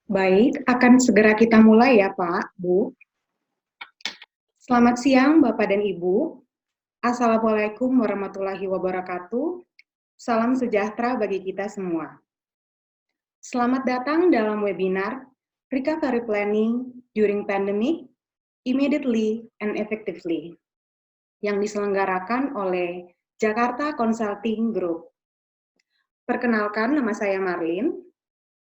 Baik, akan segera kita mulai ya Pak, Bu. Selamat siang Bapak dan Ibu. Assalamualaikum warahmatullahi wabarakatuh. Salam sejahtera bagi kita semua. Selamat datang dalam webinar Recovery Planning During Pandemic, Immediately and Effectively yang diselenggarakan oleh Jakarta Consulting Group. Perkenalkan, nama saya Marlin.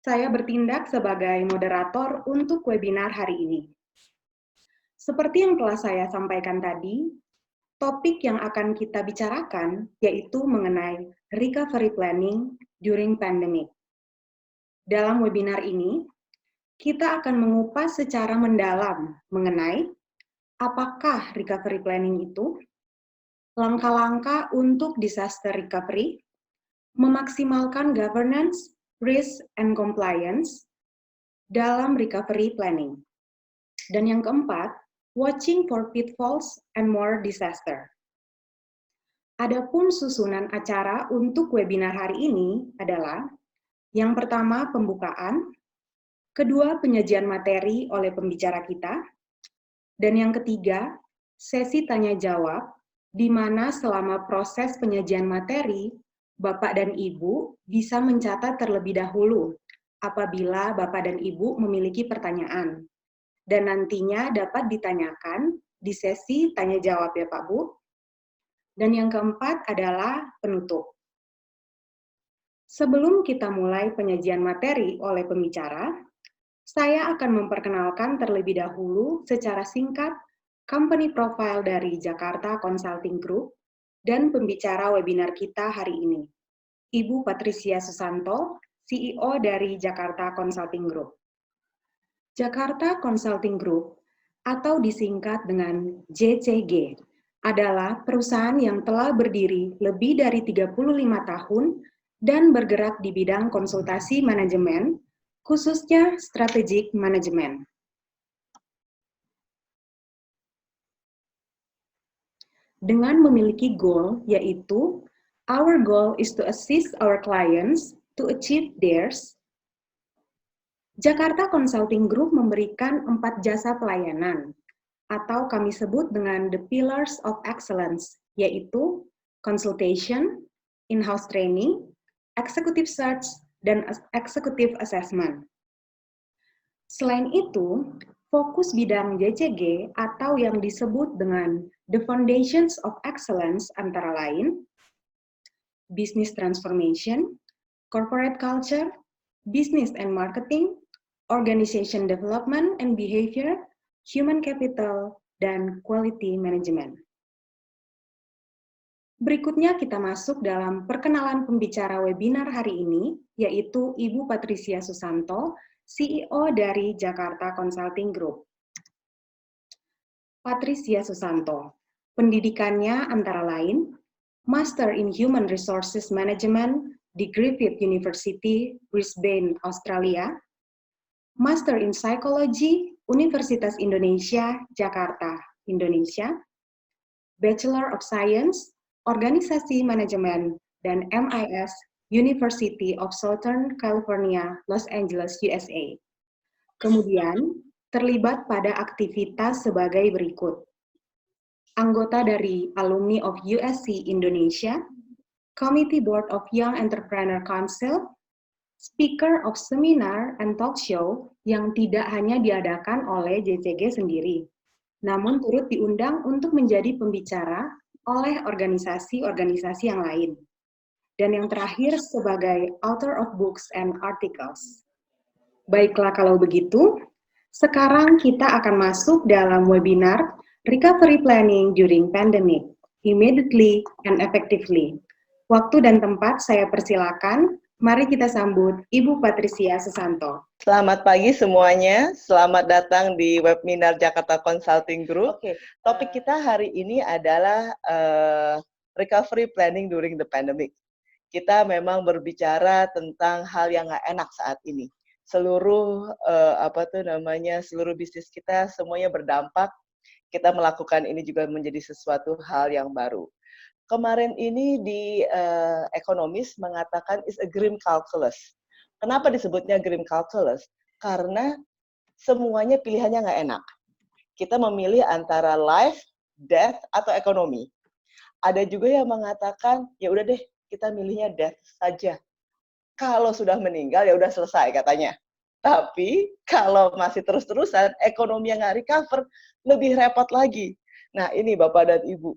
Saya bertindak sebagai moderator untuk webinar hari ini. Seperti yang telah saya sampaikan tadi, topik yang akan kita bicarakan yaitu mengenai recovery planning during pandemic. Dalam webinar ini, kita akan mengupas secara mendalam mengenai apakah recovery planning itu, langkah-langkah untuk disaster recovery, memaksimalkan governance, risk, and compliance dalam recovery planning. Dan yang keempat, watching for pitfalls and more disaster. Adapun susunan acara untuk webinar hari ini adalah yang pertama pembukaan, kedua penyajian materi oleh pembicara kita, dan yang ketiga sesi tanya jawab di mana selama proses penyajian materi Bapak dan Ibu bisa mencatat terlebih dahulu apabila Bapak dan Ibu memiliki pertanyaan. Dan nantinya dapat ditanyakan di sesi tanya jawab ya Pak Bu. Dan yang keempat adalah penutup. Sebelum kita mulai penyajian materi oleh pembicara, saya akan memperkenalkan terlebih dahulu secara singkat company profile dari Jakarta Consulting Group dan pembicara webinar kita hari ini, Ibu Patricia Susanto, CEO dari Jakarta Consulting Group. Jakarta Consulting Group atau disingkat dengan JCG adalah perusahaan yang telah berdiri lebih dari 35 tahun dan bergerak di bidang konsultasi manajemen, khususnya strategic management. Dengan memiliki goal, yaitu our goal is to assist our clients to achieve theirs. Jakarta Consulting Group memberikan 4 jasa pelayanan, atau kami sebut dengan the pillars of excellence, yaitu consultation, in-house training, executive search, dan executive assessment. Selain itu, fokus bidang JCG atau yang disebut dengan the foundations of excellence antara lain, business transformation, corporate culture, business and marketing, organization development and behavior, human capital, dan quality management. Berikutnya kita masuk dalam perkenalan pembicara webinar hari ini, yaitu Ibu Patricia Susanto, CEO dari Jakarta Consulting Group. Patricia Susanto, pendidikannya antara lain Master in Human Resources Management di Griffith University, Brisbane, Australia, Master in Psychology, Universitas Indonesia, Jakarta, Indonesia, Bachelor of Science, Organisasi Manajemen, dan MIS, University of Southern California, Los Angeles, USA. Kemudian, terlibat pada aktivitas sebagai berikut. Anggota dari Alumni of USC Indonesia, Committee Board of Young Entrepreneur Council, speaker of seminar and talk show yang tidak hanya diadakan oleh JCG sendiri, namun turut diundang untuk menjadi pembicara oleh organisasi-organisasi yang lain. Dan yang terakhir sebagai author of books and articles. Baiklah kalau begitu, sekarang kita akan masuk dalam webinar Recovery Planning During Pandemic, Immediately and Effectively. Waktu dan tempat saya persilakan. Mari kita sambut Ibu Patricia Susanto. Selamat pagi semuanya, selamat datang di webinar Jakarta Consulting Group. Topik kita hari ini adalah Recovery Planning During the Pandemic. Kita memang berbicara tentang hal yang nggak enak saat ini. Seluruh seluruh bisnis kita semuanya berdampak. Kita melakukan ini juga menjadi sesuatu hal yang baru. Kemarin ini di Economist mengatakan is a grim calculus. Kenapa disebutnya grim calculus? karena semuanya pilihannya nggak enak. Kita memilih antara life, death, atau ekonomi. Ada juga yang mengatakan, ya udah deh, kita milihnya death saja. Kalau sudah meninggal, ya udah selesai katanya. Tapi kalau masih terus-terusan, ekonomi yang nggak recover, lebih repot lagi. Nah ini Bapak dan Ibu,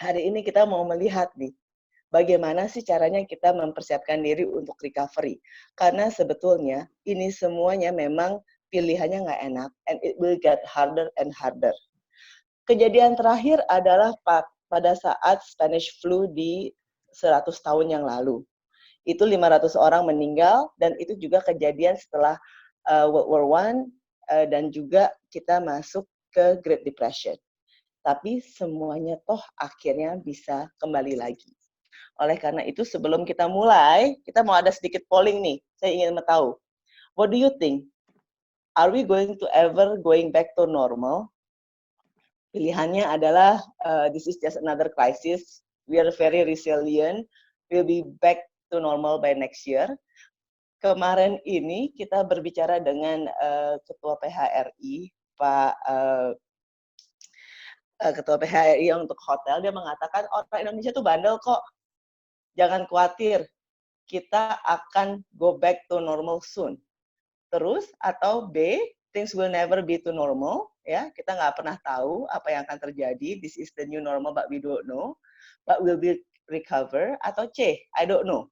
hari ini kita mau melihat nih, bagaimana sih caranya kita mempersiapkan diri untuk recovery. Karena sebetulnya ini semuanya memang pilihannya nggak enak, and it will get harder and harder. Kejadian terakhir adalah pada saat Spanish flu di 100 tahun yang lalu. Itu 500 orang meninggal, dan itu juga kejadian setelah World War I, dan juga kita masuk ke Great Depression. Tapi semuanya toh akhirnya bisa kembali lagi. Oleh karena itu, sebelum kita mulai, kita mau ada sedikit polling nih. Saya ingin tahu, what do you think? Are we going to ever going back to normal? Pilihannya adalah, this is just another crisis. We are very resilient. We'll be back to normal by next year. Kemarin ini kita berbicara dengan Ketua PHRI, Pak Ketua PHRI untuk hotel. Dia mengatakan orang Indonesia tuh bandel kok. Jangan khawatir, kita akan go back to normal soon. Terus, atau B, things will never be to normal, ya, kita nggak pernah tahu apa yang akan terjadi, this is the new normal but we don't know, but will be recover, atau C, I don't know.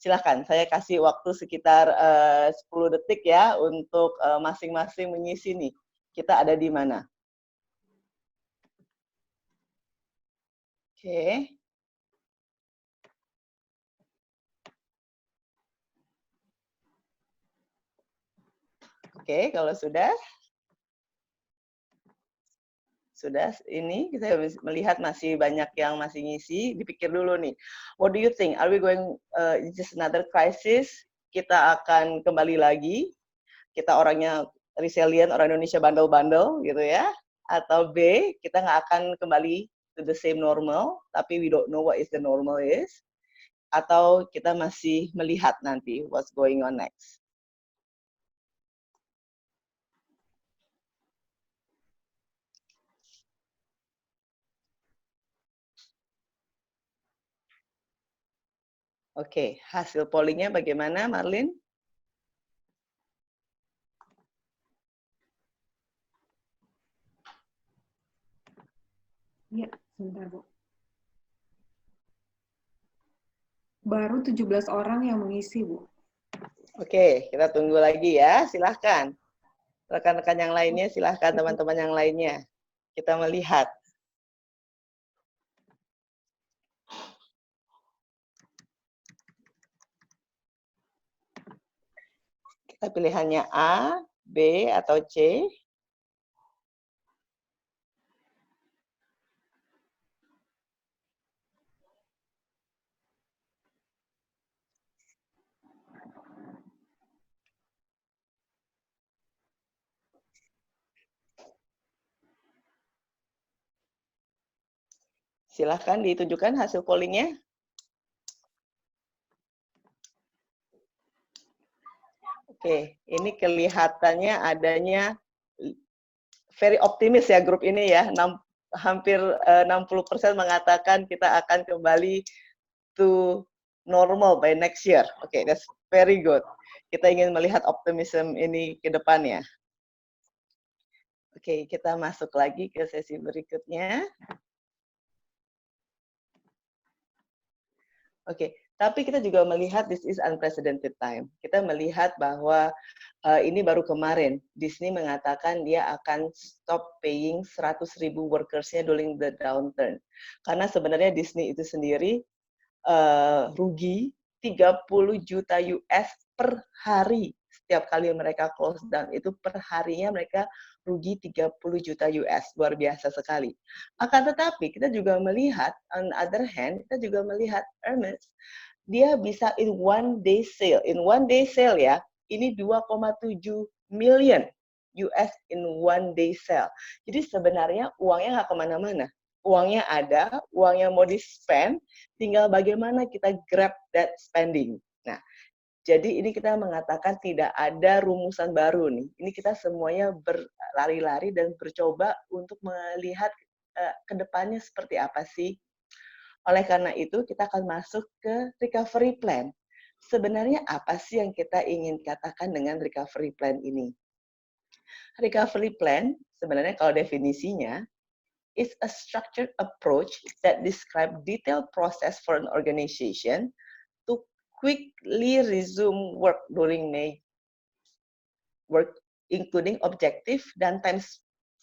Silahkan, saya kasih waktu sekitar 10 detik ya, untuk masing-masing mengisi nih, kita ada di mana. Oke. Oke, kalau sudah ini kita melihat masih banyak yang masih ngisi, dipikir dulu nih. What do you think? Are we going just another crisis? Kita akan kembali lagi. Kita orangnya resilient, orang Indonesia bandel-bandel gitu ya. Atau B, kita nggak akan kembali to the same normal, tapi we don't know what is the normal is. Atau kita masih melihat nanti what's going on next. Oke, hasil pollingnya bagaimana, Marlin? Ya, sebentar, Bu. Baru 17 orang yang mengisi, Bu. Oke, kita tunggu lagi ya, silahkan. Rekan-rekan yang lainnya, silahkan teman-teman yang lainnya. Kita melihat. Kita pilihannya A, B, atau C. Silahkan ditunjukkan hasil pollingnya. Oke, ini kelihatannya adanya very optimis ya grup ini ya. Hampir 60% mengatakan kita akan kembali to normal by next year. Oke, that's very good. Kita ingin melihat optimism ini ke depannya. Oke, kita masuk lagi ke sesi berikutnya. Oke, tapi kita juga melihat this is unprecedented time. Kita melihat bahwa ini baru kemarin Disney mengatakan dia akan stop paying 100.000 workers-nya during the downturn. Karena sebenarnya Disney itu sendiri rugi 30 juta US per hari. Setiap kali mereka close down, itu per harinya mereka rugi 30 juta US. Luar biasa sekali. Akan tetapi, kita juga melihat, on the other hand, kita juga melihat Hermes, dia bisa in one day sale. In one day sale ya, ini 2,7 million US in one day sale. Jadi sebenarnya uangnya nggak kemana-mana. Uangnya ada, uangnya mau di-spend, tinggal bagaimana kita grab that spending. Nah, Jadi ini kita mengatakan tidak ada rumusan baru nih. Ini kita semuanya berlari-lari dan bercoba untuk melihat ke depannya seperti apa sih. Oleh karena itu kita akan masuk ke recovery plan. Sebenarnya apa sih yang kita ingin katakan dengan recovery plan ini? Recovery plan sebenarnya kalau definisinya is a structured approach that describe detailed process for an organization to quickly resume work during work, including objective dan time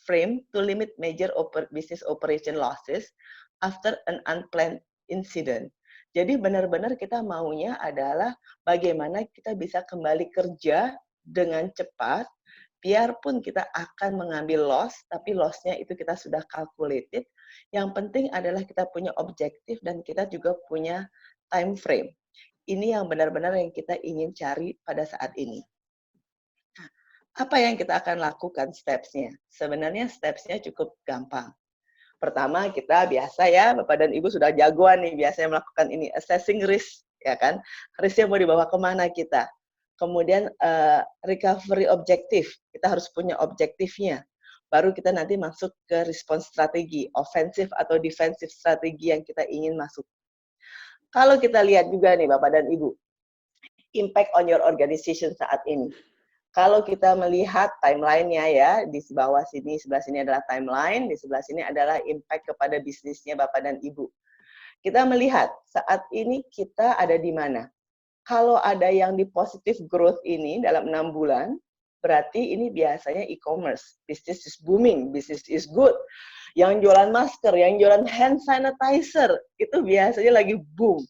frame to limit major business operation losses after an unplanned incident. Jadi benar-benar kita maunya adalah bagaimana kita bisa kembali kerja dengan cepat, biarpun kita akan mengambil loss, tapi loss-nya itu kita sudah calculated. Yang penting adalah kita punya objektif dan kita juga punya time frame. Ini yang benar-benar yang kita ingin cari pada saat ini. Apa yang kita akan lakukan steps-nya? Sebenarnya steps-nya cukup gampang. Pertama, kita biasa ya, Bapak dan Ibu sudah jagoan nih, biasanya melakukan ini, assessing risk, ya kan? Risk-nya mau dibawa kemana kita? Kemudian recovery objektif, kita harus punya objektifnya. Baru kita nanti masuk ke respons strategi, offensive atau defensive strategi yang kita ingin masuk. Kalau kita lihat juga nih Bapak dan Ibu, impact on your organization saat ini. Kalau kita melihat timeline-nya ya, di bawah sini, sebelah sini adalah timeline, di sebelah sini adalah impact kepada bisnisnya Bapak dan Ibu. Kita melihat saat ini kita ada di mana. Kalau ada yang di positive growth ini dalam 6 bulan, berarti ini biasanya e-commerce. Business is booming, business is good. Yang jualan masker, yang jualan hand sanitizer, itu biasanya lagi boom.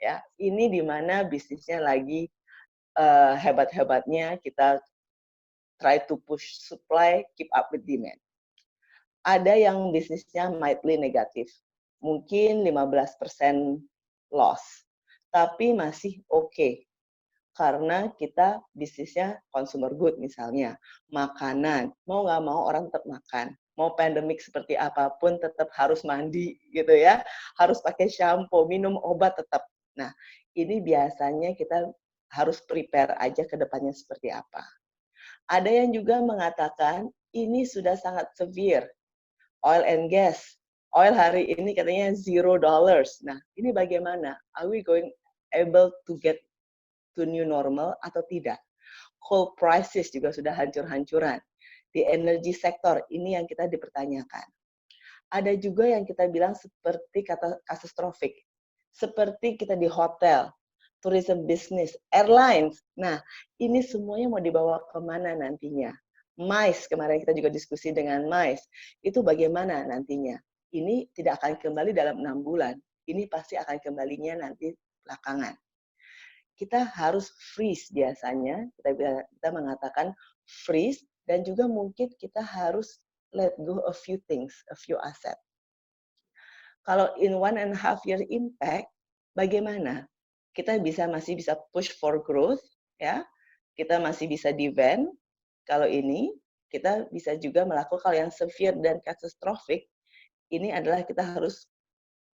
Ya, ini di mana bisnisnya lagi hebat-hebatnya, kita try to push supply, keep up with demand. Ada yang bisnisnya mildly negatif, mungkin 15% loss, tapi masih oke. Karena kita bisnisnya consumer good misalnya, makanan, mau nggak mau orang tetap makan. Mau pandemik seperti apapun tetap harus mandi gitu ya, harus pakai shampoo, minum obat tetap. Nah, ini biasanya kita harus prepare aja ke depannya seperti apa. Ada yang juga mengatakan ini sudah sangat severe. Oil and gas. Oil hari ini katanya $0. Nah, ini bagaimana? Are we going able to get to new normal atau tidak? Coal prices juga sudah hancur-hancuran. Di energy sector, ini yang kita dipertanyakan. Ada juga yang kita bilang seperti kata katastrofik. Seperti kita di hotel, tourism business, airlines. Nah, ini semuanya mau dibawa kemana nantinya? MICE, kemarin kita juga diskusi dengan MICE. Itu bagaimana nantinya? Ini tidak akan kembali dalam 6 bulan. Ini pasti akan kembalinya nanti belakangan. Kita harus freeze biasanya, kita mengatakan freeze, dan juga mungkin kita harus let go a few things, a few asset. Kalau in 1.5 year impact, bagaimana? Kita masih bisa push for growth, ya. Kita masih bisa defend. Kalau ini, kita bisa juga melakukan hal yang severe dan catastrophic. Ini adalah kita harus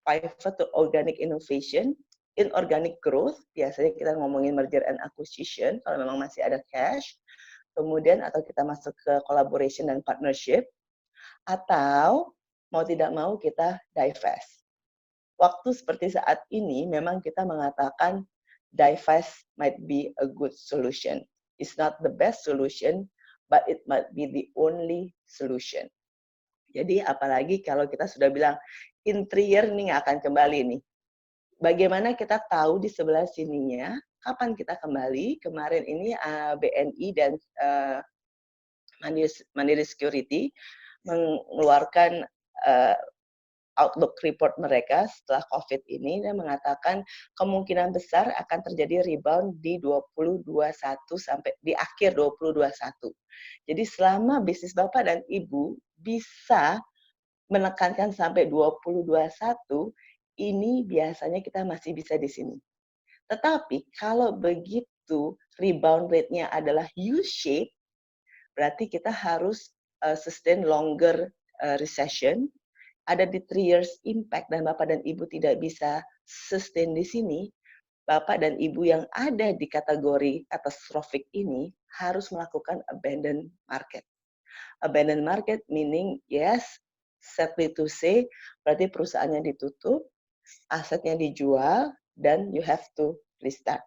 pivot to organic innovation, inorganic growth, biasanya kita ngomongin merger and acquisition, kalau memang masih ada cash, kemudian atau kita masuk ke collaboration dan partnership, atau mau tidak mau kita divest. Waktu seperti saat ini, memang kita mengatakan divest might be a good solution. It's not the best solution, but it might be the only solution. Jadi apalagi kalau kita sudah bilang, in 3 year ini nggak akan kembali nih. Bagaimana kita tahu di sebelah sininya, kapan kita kembali? Kemarin ini BNI dan Mandiri Security mengeluarkan outlook report mereka setelah COVID ini dan mengatakan kemungkinan besar akan terjadi rebound di 2021 sampai di akhir 2021. Jadi selama bisnis Bapak dan Ibu bisa menekankan sampai 2021, ini biasanya kita masih bisa di sini. Tetapi kalau begitu rebound rate-nya adalah U-shape, berarti kita harus sustain longer recession. Ada di 3 years impact dan Bapak dan Ibu tidak bisa sustain di sini, Bapak dan Ibu yang ada di kategori catastrophic ini harus melakukan abandon market. Abandon market meaning, yes, sadly to say, berarti perusahaannya ditutup, asetnya dijual, dan you have to restart.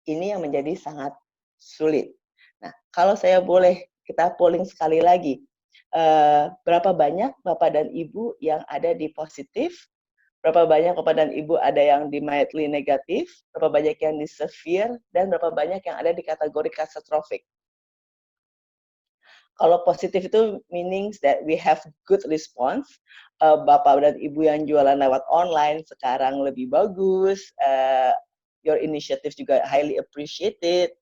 Ini yang menjadi sangat sulit. Nah, kalau saya boleh, kita polling sekali lagi. Berapa banyak Bapak dan Ibu yang ada di positif? Berapa banyak Bapak dan Ibu ada yang di mildly negatif? Berapa banyak yang di severe? Dan berapa banyak yang ada di kategori catastrophic? Kalau positif itu meanings that we have good response. Bapak dan Ibu yang jualan lewat online sekarang lebih bagus. Your initiative juga highly appreciated.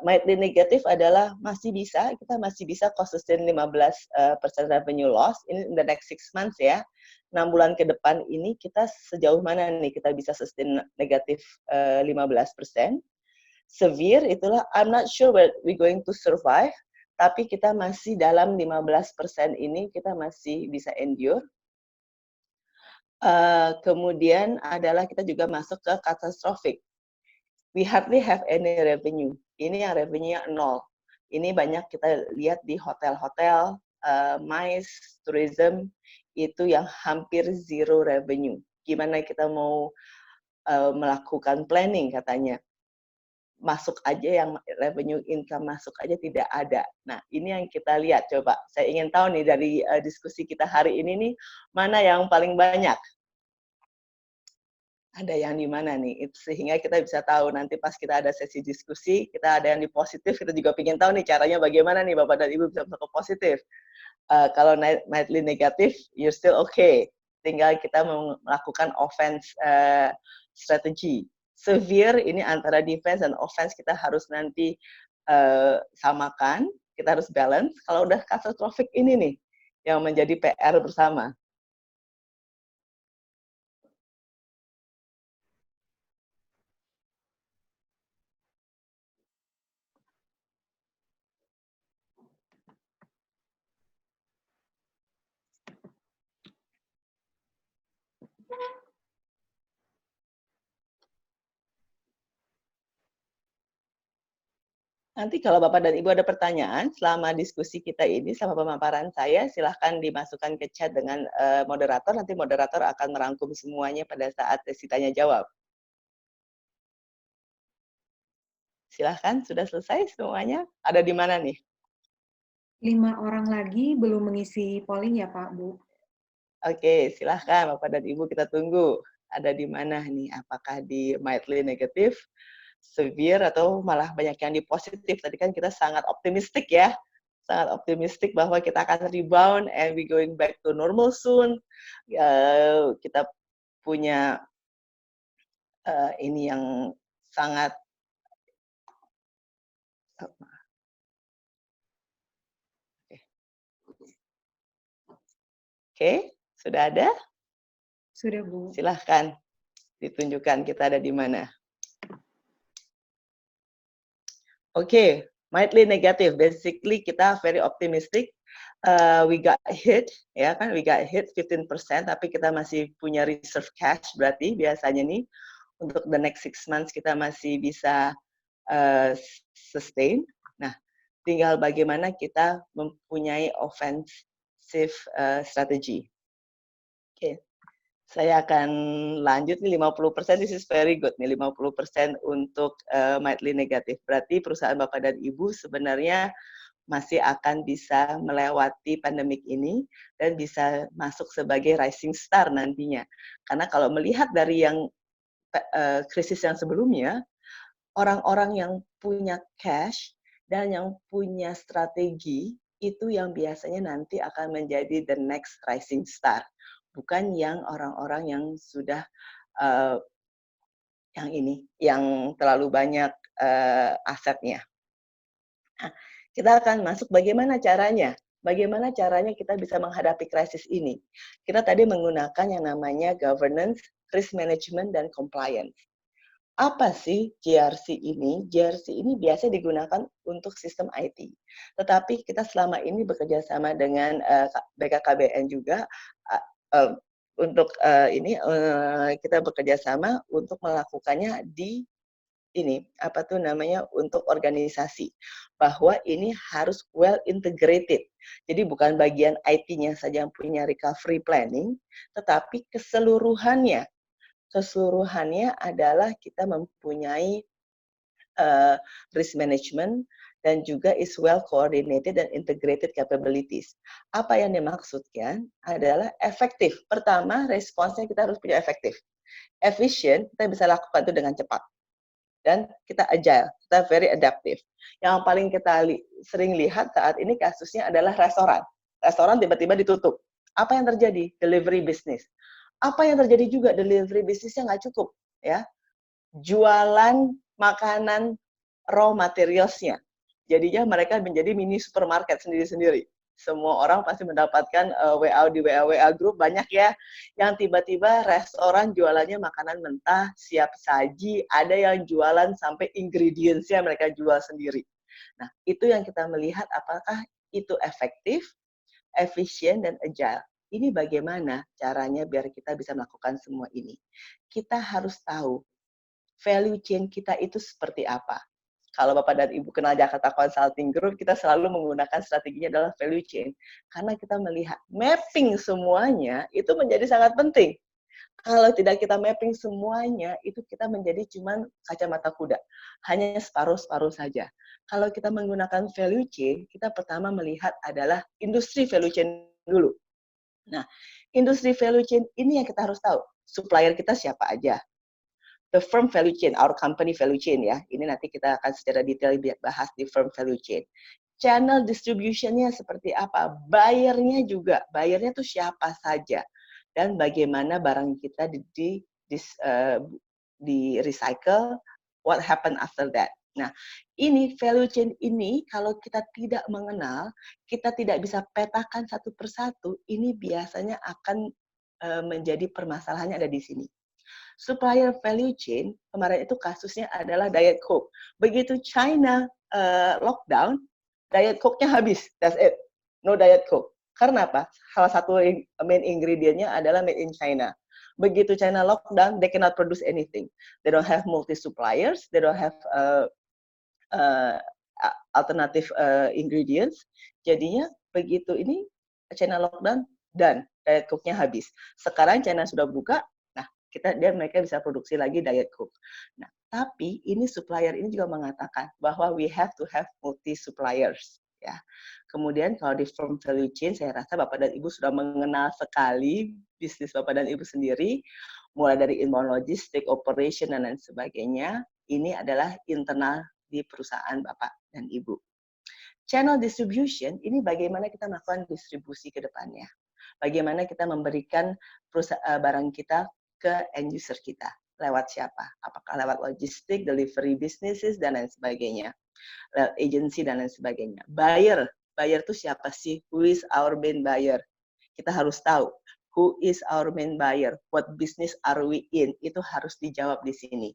Mildly negatif adalah kita masih bisa sustain 15% revenue loss ini in the next 6 months ya. 6 bulan ke depan ini kita sejauh mana nih kita bisa sustain negatif 15%. Severe itulah I'm not sure whether we going to survive, tapi kita masih dalam 15% ini kita masih bisa endure. Kemudian adalah kita juga masuk ke catastrophic. We hardly have any revenue. Ini yang revenue-nya 0. Ini banyak kita lihat di hotel-hotel, MICE, tourism, itu yang hampir zero revenue. Gimana kita mau melakukan planning katanya. Masuk aja yang revenue income masuk aja tidak ada. Nah, ini yang kita lihat coba. Saya ingin tahu nih dari diskusi kita hari ini nih, mana yang paling banyak? Ada yang di mana nih, sehingga kita bisa tahu nanti pas kita ada sesi diskusi, kita ada yang di positif, kita juga ingin tahu nih caranya bagaimana nih Bapak dan Ibu bisa masuk ke positif. Kalau mildly negatif, you're still okay. Tinggal kita melakukan offense strategy. Severe ini antara defense dan offense kita harus nanti samakan, kita harus balance. Kalau udah catastrophic ini nih, yang menjadi PR bersama. Nanti kalau Bapak dan Ibu ada pertanyaan selama diskusi kita ini, selama pemaparan saya, silahkan dimasukkan ke chat dengan moderator. Nanti moderator akan merangkum semuanya pada saat sesi tanya jawab. Silahkan, sudah selesai semuanya? Ada di mana nih? 5 orang lagi belum mengisi polling ya Pak, Bu. Oke, silahkan Bapak dan Ibu kita tunggu. Ada di mana nih? Apakah di mildly negatif, severe, atau malah banyak yang di positif? Tadi kan kita sangat optimistik ya. Sangat optimistik bahwa kita akan rebound and we going back to normal soon. Kita punya ini yang sangat Oke, sudah ada? Sudah, Bu. Silahkan ditunjukkan kita ada di mana. Oke, mildly negative. Basically kita very optimistic. We got hit, ya kan? We got hit 15%, tapi kita masih punya reserve cash. Berarti biasanya nih untuk the next 6 months kita masih bisa sustain. Nah, tinggal bagaimana kita mempunyai offensive strategy. Oke. Saya akan lanjut nih 50%, this is very good nih 50% untuk mildly negatif. Berarti perusahaan Bapak dan Ibu sebenarnya masih akan bisa melewati pandemik ini dan bisa masuk sebagai rising star nantinya. Karena kalau melihat dari yang krisis yang sebelumnya, orang-orang yang punya cash dan yang punya strategi itu yang biasanya nanti akan menjadi the next rising star. Bukan yang orang-orang yang sudah yang terlalu banyak asetnya. Nah, kita akan masuk bagaimana caranya. Bagaimana caranya kita bisa menghadapi krisis ini? Kita tadi menggunakan yang namanya governance, risk management, dan compliance. Apa sih GRC ini? GRC ini biasa digunakan untuk sistem IT. Tetapi kita selama ini bekerja sama dengan BKKBN juga, kita bekerja sama untuk melakukannya di ini apa tuh namanya untuk organisasi, bahwa ini harus well integrated. Jadi bukan bagian IT-nya saja yang punya recovery planning, tetapi keseluruhannya adalah kita mempunyai risk management dan juga is well coordinated dan integrated capabilities. Apa yang dimaksudkan adalah efektif. Pertama, responsnya kita harus punya efektif. Efficient, kita bisa lakukan itu dengan cepat. Dan kita agile, kita very adaptive. Yang paling kita sering lihat saat ini kasusnya adalah restoran. Restoran tiba-tiba ditutup. Apa yang terjadi? Delivery business. Apa yang terjadi juga? Delivery bisnisnya nggak cukup. Ya, jualan makanan raw materials-nya. Jadinya mereka menjadi mini supermarket sendiri-sendiri. Semua orang pasti mendapatkan WA di WA group banyak ya, yang tiba-tiba restoran jualannya makanan mentah, siap saji, ada yang jualan sampai ingredients-nya mereka jual sendiri. Nah, itu yang kita melihat apakah itu efektif, efisien, dan agile. Ini bagaimana caranya biar kita bisa melakukan semua ini. Kita harus tahu value chain kita itu seperti apa. Kalau Bapak dan Ibu kenal Jakarta Consulting Group, kita selalu menggunakan strateginya adalah value chain. Karena kita melihat mapping semuanya itu menjadi sangat penting. Kalau tidak kita mapping semuanya, itu kita menjadi cuman kacamata kuda. Hanya separuh-separuh saja. Kalau kita menggunakan value chain, kita pertama melihat adalah industri value chain dulu. Nah, industri value chain ini yang kita harus tahu. Supplier kita siapa aja, the firm value chain, our company value chain ya. Ini nanti kita akan secara detail bahas di firm value chain. Channel distribution-nya seperti apa? Buyer-nya juga. Buyer-nya tuh siapa saja. Dan bagaimana barang kita di recycle, what happen after that. Nah, ini value chain ini kalau kita tidak mengenal, kita tidak bisa petakan satu persatu, ini biasanya akan menjadi permasalahannya ada di sini. Supplier value chain, kemarin itu kasusnya adalah Diet Coke. Begitu China lockdown, Diet Coke-nya habis. That's it. No Diet Coke. Karena apa? Salah satu main ingredient-nya adalah made in China. Begitu China lockdown, they cannot produce anything. They don't have multi-suppliers, they don't have alternative ingredients. Jadinya begitu ini China lockdown, dan Diet Coke-nya habis. Sekarang China sudah buka, mereka bisa produksi lagi Diet Coke. Nah, tapi ini supplier ini juga mengatakan bahwa we have to have multi suppliers ya. Kemudian kalau di firm value chain, saya rasa Bapak dan Ibu sudah mengenal sekali bisnis Bapak dan Ibu sendiri, mulai dari inbound logistik, operation, dan lain sebagainya. Ini adalah internal di perusahaan Bapak dan Ibu. Channel distribution, ini bagaimana kita melakukan distribusi ke depannya. Bagaimana kita memberikan barang kita ke end user kita. Lewat siapa? Apakah lewat logistik, delivery businesses, dan lain sebagainya. Lewat agency, dan lain sebagainya. Buyer itu siapa sih? Who is our main buyer? Kita harus tahu. Who is our main buyer? What business are we in? Itu harus dijawab di sini.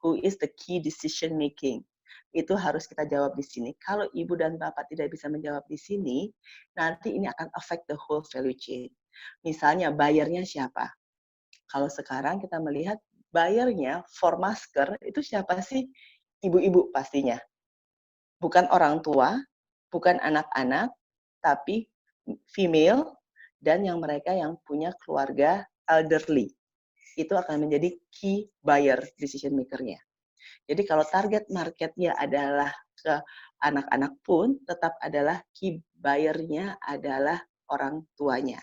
Who is the key decision making? Itu harus kita jawab di sini. Kalau Ibu dan Bapak tidak bisa menjawab di sini, nanti ini akan affect the whole value chain. Misalnya, buyernya siapa? Kalau sekarang kita melihat buyernya for masker itu siapa sih? Ibu-ibu pastinya. Bukan orang tua, bukan anak-anak, tapi female dan mereka yang punya keluarga elderly. Itu akan menjadi key buyer decision maker-nya. Jadi kalau target market-nya adalah ke anak-anak pun tetap adalah key buyer-nya adalah orang tuanya.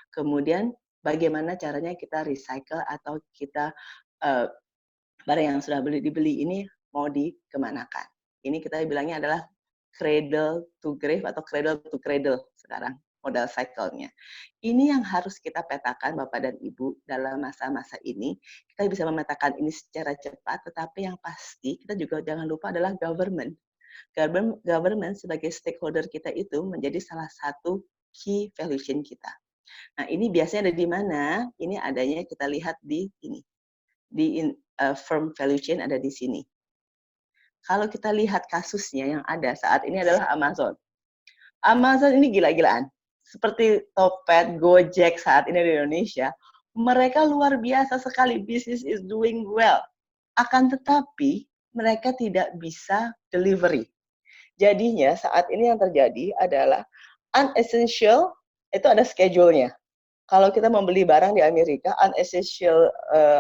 Kemudian bagaimana caranya kita recycle atau kita barang yang sudah dibeli ini mau dikemanakan. Ini kita bilangnya adalah cradle to grave atau cradle to cradle sekarang modal cycle-nya. Ini yang harus kita petakan Bapak dan Ibu dalam masa-masa ini. Kita bisa memetakan ini secara cepat, tetapi yang pasti kita juga jangan lupa adalah government. Government sebagai stakeholder kita itu menjadi salah satu key value chain kita. Nah, ini biasanya ada di mana? Ini adanya kita lihat di ini. Di firm value chain ada di sini. Kalau kita lihat kasusnya yang ada saat ini adalah Amazon. Amazon ini gila-gilaan. seperti Topet, Gojek saat ini di Indonesia, mereka luar biasa sekali, business is doing well. Akan tetapi, mereka tidak bisa delivery. Jadinya saat ini yang terjadi adalah unessential, itu ada schedule-nya. Kalau kita membeli barang di Amerika, unessential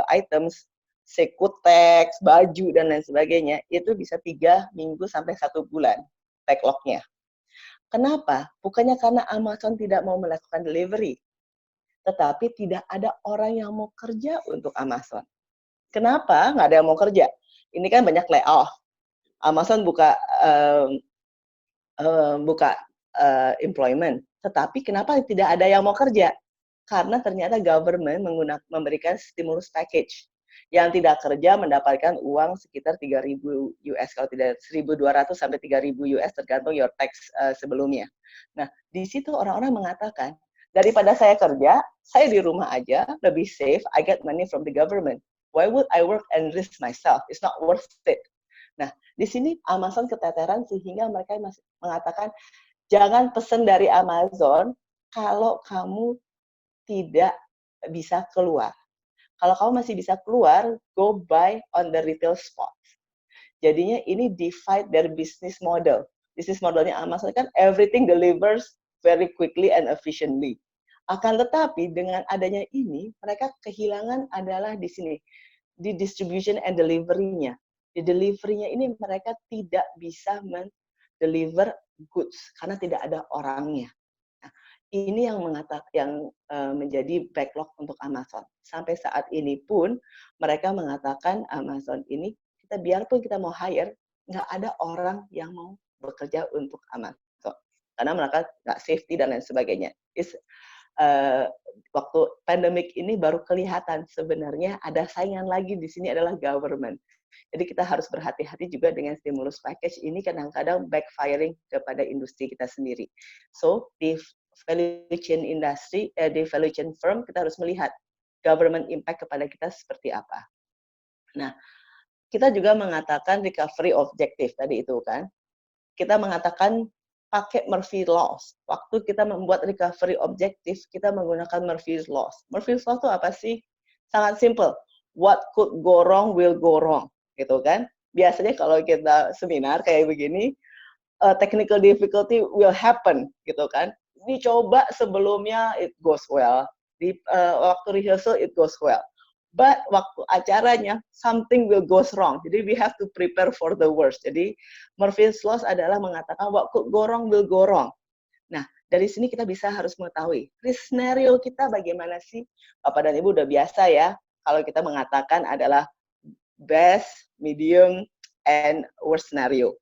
items, sekutex, baju, dan lain sebagainya, itu bisa 3 minggu sampai 1 bulan backlog-nya. Kenapa? Bukannya karena Amazon tidak mau melakukan delivery, tetapi tidak ada orang yang mau kerja untuk Amazon. Kenapa nggak ada yang mau kerja? Ini kan banyak layoff. Amazon buka employment, tetapi kenapa tidak ada yang mau kerja? Karena ternyata government memberikan stimulus package. Yang tidak kerja mendapatkan uang sekitar 3.000 US, kalau tidak 1.200 sampai 3.000 US tergantung your tax sebelumnya. Nah, di situ orang-orang mengatakan, daripada saya kerja, saya di rumah aja, lebih safe, I get money from the government. Why would I work and risk myself? It's not worth it. Nah, di sini Amazon keteteran sehingga mereka masih mengatakan, jangan pesan dari Amazon kalau kamu tidak bisa keluar. Kalau kamu masih bisa keluar, go buy on the retail spot. Jadinya ini divide their business model. Business modelnya Amazon kan everything delivers very quickly and efficiently. Akan tetapi dengan adanya ini, mereka kehilangan adalah di sini, di distribution and delivery-nya. Di delivery-nya ini mereka tidak bisa men-deliver goods karena tidak ada orangnya. Ini yang menjadi backlog untuk Amazon. Sampai saat ini pun mereka mengatakan Amazon ini biarpun kita mau hire, nggak ada orang yang mau bekerja untuk Amazon karena mereka nggak safety dan lain sebagainya. Waktu pandemik ini baru kelihatan sebenarnya ada saingan lagi di sini adalah government. Jadi kita harus berhati-hati juga dengan stimulus package ini kadang-kadang backfiring kepada industri kita sendiri. So di value chain industry, di value chain firm kita harus melihat government impact kepada kita seperti apa. Nah, kita juga mengatakan recovery objective tadi itu kan. Kita mengatakan pakai Murphy's Law. Waktu kita membuat recovery objective, kita menggunakan Murphy's Law. Murphy's Law itu apa sih? Sangat simple. What could go wrong will go wrong, gitu kan? Biasanya kalau kita seminar kayak begini, technical difficulty will happen, gitu kan? Dicoba sebelumnya it goes well. Di waktu rehearsal it goes well. But waktu acaranya something will goes wrong. Jadi we have to prepare for the worst. Jadi Murphy's Law adalah mengatakan what could go wrong will go wrong. Nah, dari sini kita bisa harus mengetahui risk scenario kita bagaimana sih? Bapak dan Ibu udah biasa ya kalau kita mengatakan adalah best, medium, and worst scenario.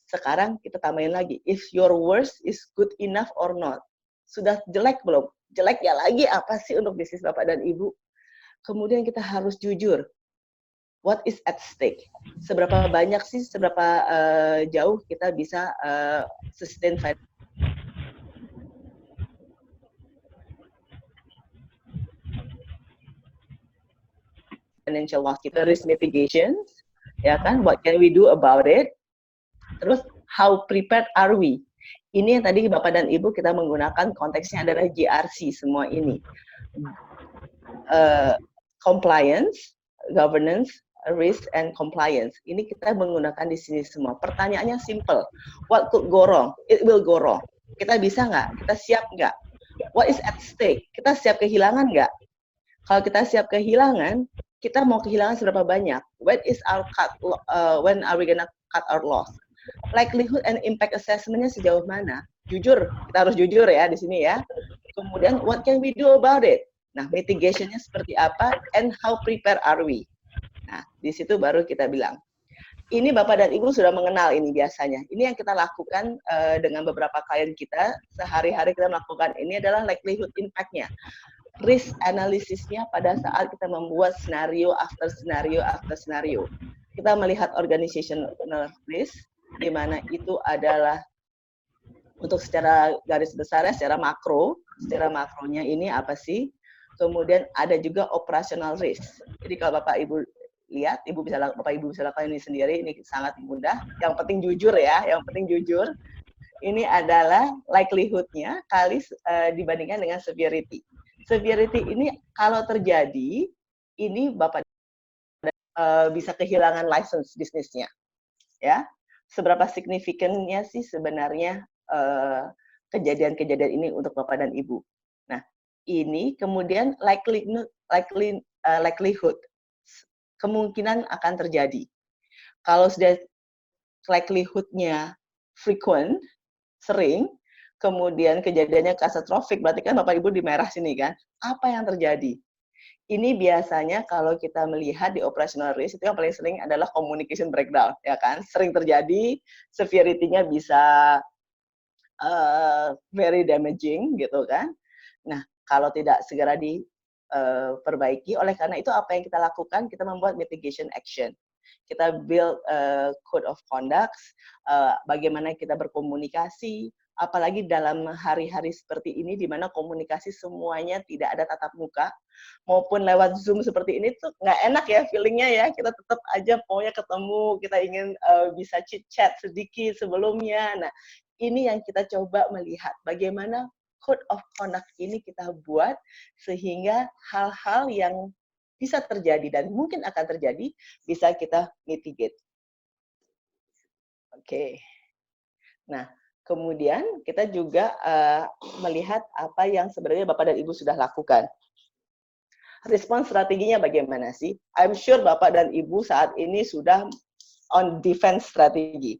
Sekarang kita tambahin lagi, if your worst is good enough or not. Sudah jelek belum? Jelek ya lagi apa sih untuk bisnis Bapak dan Ibu? Kemudian kita harus jujur. What is at stake? Seberapa banyak sih, seberapa jauh kita bisa sustain financial loss kita, risk mitigation, ya kan? What can we do about it? Terus, how prepared are we? Ini yang tadi Bapak dan Ibu kita menggunakan konteksnya adalah GRC semua ini. Compliance, governance, risk, and compliance. Ini kita menggunakan di sini semua. Pertanyaannya simple. What could go wrong? It will go wrong. Kita bisa nggak? Kita siap nggak? What is at stake? Kita siap kehilangan nggak? Kalau kita siap kehilangan, kita mau kehilangan seberapa banyak? When is our cut? When are we gonna cut our loss? Likelihood and impact assessment-nya sejauh mana? Jujur, kita harus jujur ya di sini ya. Kemudian, what can we do about it? Nah, mitigation-nya seperti apa? And how prepared are we? Nah, di situ baru kita bilang. Ini Bapak dan Ibu sudah mengenal ini biasanya. Ini yang kita lakukan dengan beberapa klien kita. Sehari-hari kita melakukan ini adalah likelihood impact-nya. Risk analisisnya pada saat kita membuat scenario after scenario after scenario. Kita melihat organizational risk, di mana itu adalah untuk secara garis besar, secara makronya ini apa sih? Kemudian ada juga operational risk. Jadi kalau Bapak Ibu lihat, Bapak Ibu bisa lakukan ini sendiri, ini sangat mudah. Yang penting jujur ya, yang penting jujur. Ini adalah likelihood-nya kali dibandingkan dengan severity. Severity ini kalau terjadi, ini Bapak bisa kehilangan license bisnisnya. Ya, seberapa signifikannya sih sebenarnya kejadian-kejadian ini untuk Bapak dan Ibu. Nah, ini kemudian likelihood, kemungkinan akan terjadi. Kalau sudah likelihood-nya frequent, sering, kemudian kejadiannya katastrofik, berarti kan Bapak Ibu di merah sini kan, apa yang terjadi? Ini biasanya kalau kita melihat di operational risk itu yang paling sering adalah communication breakdown, ya kan? Sering terjadi, severity-nya bisa very damaging gitu kan. Nah, kalau tidak segera diperbaiki, oleh karena itu apa yang kita lakukan? Kita membuat mitigation action. Kita build code of conduct, bagaimana kita berkomunikasi, apalagi dalam hari-hari seperti ini di mana komunikasi semuanya tidak ada tatap muka, maupun lewat Zoom seperti ini tuh nggak enak ya feelingnya ya, kita tetap aja pokoknya ketemu, kita ingin bisa chit-chat sedikit sebelumnya. Nah, ini yang kita coba melihat bagaimana code of conduct ini kita buat sehingga hal-hal yang bisa terjadi dan mungkin akan terjadi bisa kita mitigate. Oke. Nah, kemudian kita juga melihat apa yang sebenarnya Bapak dan Ibu sudah lakukan. Respon strateginya bagaimana sih? I'm sure Bapak dan Ibu saat ini sudah on defense strategi,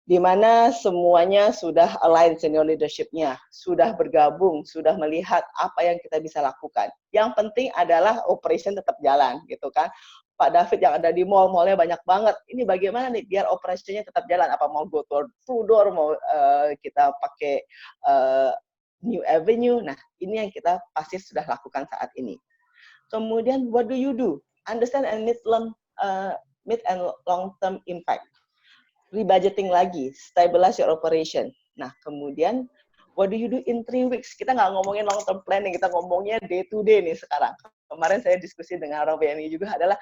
di mana semuanya sudah align senior leadership-nya, sudah bergabung, sudah melihat apa yang kita bisa lakukan. Yang penting adalah operation tetap jalan, gitu kan. Pak David yang ada di mall, mallnya banyak banget. Ini bagaimana nih biar operasinya tetap jalan? Apa mau go door to door, mau kita pakai new avenue? Nah, ini yang kita pasti sudah lakukan saat ini. Kemudian, what do you do? Understand and mid and long-term impact. Rebudgeting lagi, stabilize your operation. Nah, kemudian, what do you do in 3 weeks? Kita nggak ngomongin long-term planning, kita ngomongnya day to day nih sekarang. Kemarin saya diskusi dengan orang BNI juga adalah,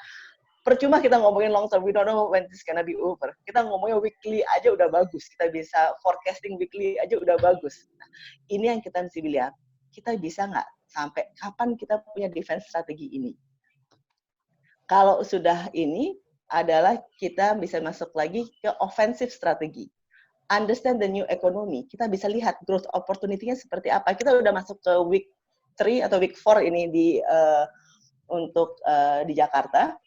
percuma kita ngomongin long term, we don't know when this gonna be over. Kita ngomongnya weekly aja udah bagus, kita bisa forecasting weekly aja udah bagus. Nah, ini yang kita mesti lihat, kita bisa nggak sampai kapan kita punya defense strategi ini. Kalau sudah ini adalah kita bisa masuk lagi ke offensive strategi. Understand the new economy. Kita bisa lihat growth opportunity-nya seperti apa. Kita udah masuk ke week 3 atau week 4 ini untuk di Jakarta.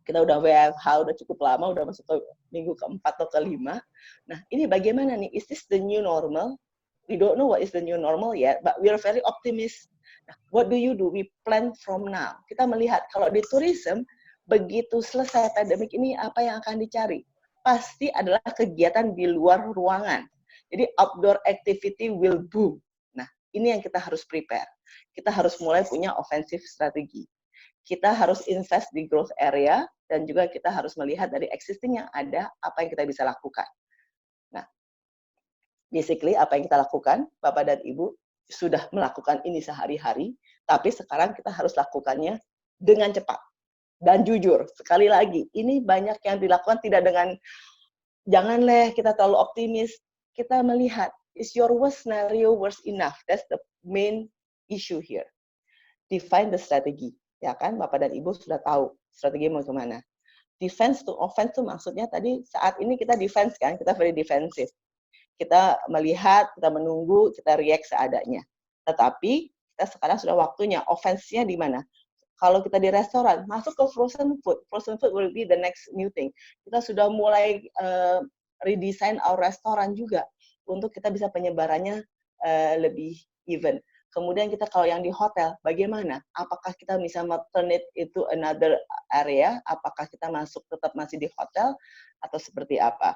Kita udah WFH, udah cukup lama, udah masuk ke minggu keempat atau kelima. Nah, ini bagaimana nih? Is this the new normal? We don't know what is the new normal yet, but we are very optimistic. Nah, what do you do? We plan from now. Kita melihat kalau di tourism, begitu selesai pandemik ini, apa yang akan dicari? Pasti adalah kegiatan di luar ruangan. Jadi outdoor activity will boom. Nah, ini yang kita harus prepare. Kita harus mulai punya offensive strategi. Kita harus invest di growth area, dan juga kita harus melihat dari existing yang ada, apa yang kita bisa lakukan. Nah, basically apa yang kita lakukan, Bapak dan Ibu sudah melakukan ini sehari-hari, tapi sekarang kita harus lakukannya dengan cepat dan jujur. Sekali lagi, ini banyak yang dilakukan tidak dengan, janganlah kita terlalu optimis, kita melihat, is your worst scenario worst enough? That's the main issue here. Define the strategy. Ya kan, Bapak dan Ibu sudah tahu strategi mau kemana. Defense to offense itu maksudnya tadi saat ini kita defense kan, kita very defensive. Kita melihat, kita menunggu, kita react seadanya. Tetapi kita sekarang sudah waktunya, offense-nya di mana? Kalau kita di restoran, masuk ke frozen food. Frozen food will be the next new thing. Kita sudah mulai redesign our restoran juga untuk kita bisa penyebarannya lebih even. Kemudian kita kalau yang di hotel, bagaimana? Apakah kita bisa turn it into another area? Apakah kita tetap masih di hotel? Atau seperti apa?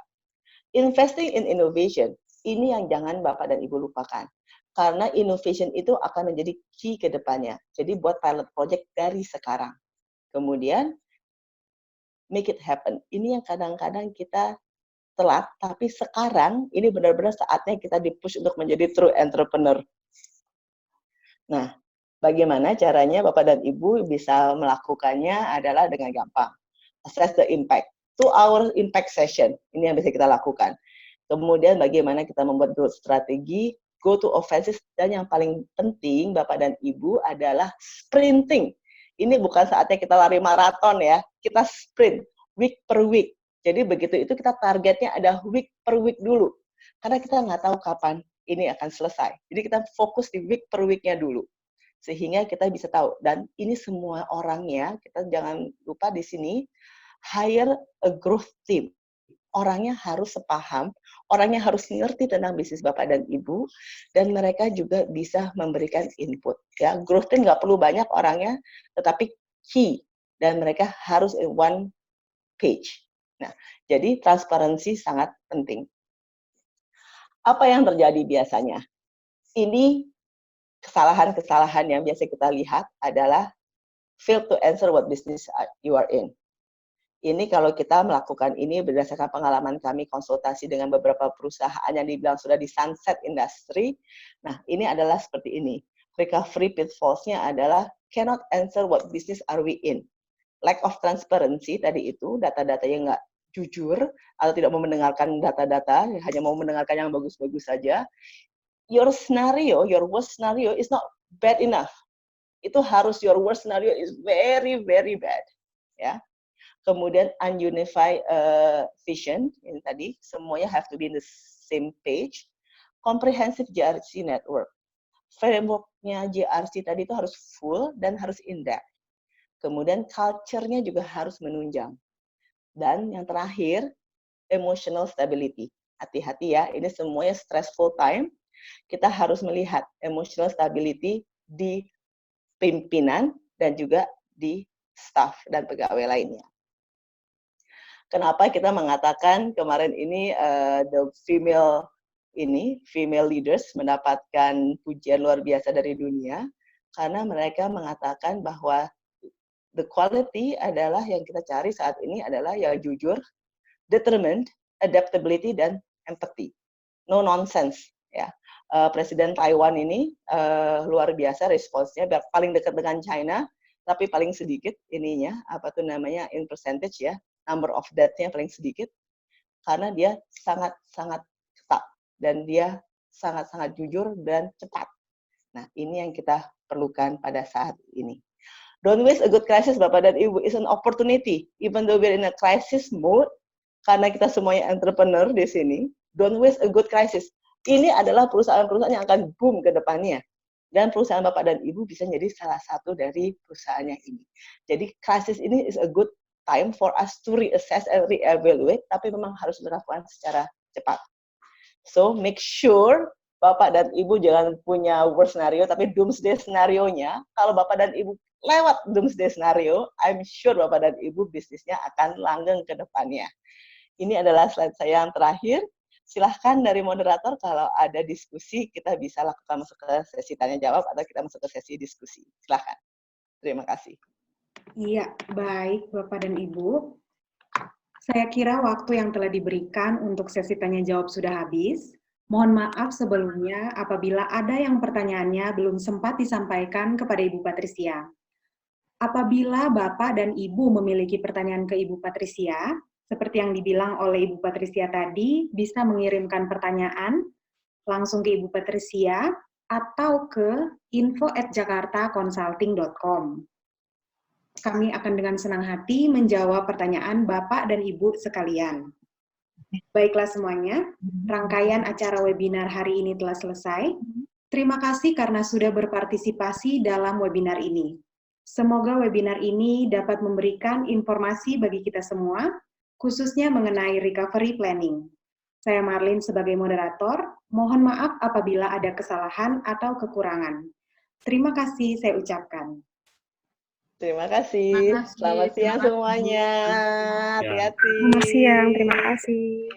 Investing in innovation, ini yang jangan Bapak dan Ibu lupakan. Karena innovation itu akan menjadi key ke depannya. Jadi buat pilot project dari sekarang. Kemudian, make it happen. Ini yang kadang-kadang kita telat, tapi sekarang ini benar-benar saatnya kita di-push untuk menjadi true entrepreneur. Nah, bagaimana caranya Bapak dan Ibu bisa melakukannya adalah dengan gampang. Assess the impact. 2 hour impact session, ini yang bisa kita lakukan. Kemudian bagaimana kita membuat growth strategi, go to offensive, dan yang paling penting Bapak dan Ibu adalah sprinting. Ini bukan saatnya kita lari maraton ya, kita sprint week per week. Jadi begitu itu kita targetnya ada week per week dulu. Karena kita nggak tahu kapan ini akan selesai. Jadi kita fokus di week per week-nya dulu. Sehingga kita bisa tahu. Dan ini semua orangnya, kita jangan lupa di sini, hire a growth team. Orangnya harus sepaham, orangnya harus ngerti tentang bisnis Bapak dan Ibu, dan mereka juga bisa memberikan input. Ya, growth team nggak perlu banyak orangnya, tetapi key, dan mereka harus in one page. Nah, jadi transparansi sangat penting. Apa yang terjadi biasanya? Ini kesalahan-kesalahan yang biasa kita lihat adalah fail to answer what business you are in. Ini kalau kita melakukan ini berdasarkan pengalaman kami konsultasi dengan beberapa perusahaan yang dibilang sudah di sunset industry. Nah, ini adalah seperti ini. Recovery pitfalls-nya adalah cannot answer what business are we in. Lack of transparency tadi itu, data-data yang nggak jujur, atau tidak mau mendengarkan data-data, hanya mau mendengarkan yang bagus-bagus saja. Your scenario, your worst scenario is not bad enough. Itu harus your worst scenario is very, very bad. Ya. Kemudian ununified vision, ini tadi, semuanya have to be in the same page. Comprehensive JRC network. Framework-nya JRC tadi itu harus full dan harus in-depth. Kemudian culture-nya juga harus menunjang. Dan yang terakhir, emotional stability. Hati-hati ya, ini semuanya stressful time. Kita harus melihat emotional stability di pimpinan dan juga di staff dan pegawai lainnya. Kenapa kita mengatakan kemarin ini the female leaders mendapatkan pujian luar biasa dari dunia, karena mereka mengatakan bahwa the quality adalah yang kita cari saat ini adalah yang jujur, determined, adaptability, dan empathy. No nonsense. Ya. Presiden Taiwan ini luar biasa responsnya, paling dekat dengan China, tapi paling sedikit ininya, in percentage ya, number of death-nya paling sedikit, karena dia sangat-sangat ketat, dan dia sangat-sangat jujur dan cepat. Nah, ini yang kita perlukan pada saat ini. Don't waste a good crisis, Bapak dan Ibu, is an opportunity. Even though we're in a crisis mode, karena kita semuanya entrepreneur di sini, don't waste a good crisis. Ini adalah perusahaan-perusahaan yang akan boom ke depannya. Dan perusahaan Bapak dan Ibu bisa jadi salah satu dari perusahaannya ini. Jadi krisis ini is a good time for us to reassess and reevaluate, tapi memang harus dilakukan secara cepat. So make sure Bapak dan Ibu jangan punya worst scenario, tapi doomsday scenario-nya. Kalau Bapak dan Ibu lewat doomsday scenario, I'm sure Bapak dan Ibu bisnisnya akan langgeng ke depannya. Ini adalah slide saya yang terakhir. Silahkan dari moderator kalau ada diskusi, kita bisa lakukan masuk ke sesi tanya-jawab atau kita masuk ke sesi diskusi. Silahkan. Terima kasih. Iya, baik Bapak dan Ibu. Saya kira waktu yang telah diberikan untuk sesi tanya-jawab sudah habis. Mohon maaf sebelumnya apabila ada yang pertanyaannya belum sempat disampaikan kepada Ibu Patricia. Apabila Bapak dan Ibu memiliki pertanyaan ke Ibu Patricia, seperti yang dibilang oleh Ibu Patricia tadi, bisa mengirimkan pertanyaan langsung ke Ibu Patricia atau ke info@jakartaconsulting.com. Kami akan dengan senang hati menjawab pertanyaan Bapak dan Ibu sekalian. Baiklah semuanya, rangkaian acara webinar hari ini telah selesai. Terima kasih karena sudah berpartisipasi dalam webinar ini. Semoga webinar ini dapat memberikan informasi bagi kita semua, khususnya mengenai recovery planning. Saya Marlin sebagai moderator, mohon maaf apabila ada kesalahan atau kekurangan. Terima kasih saya ucapkan. Terima kasih. Selamat siang semuanya. Hati-hati. Selamat siang, terima kasih.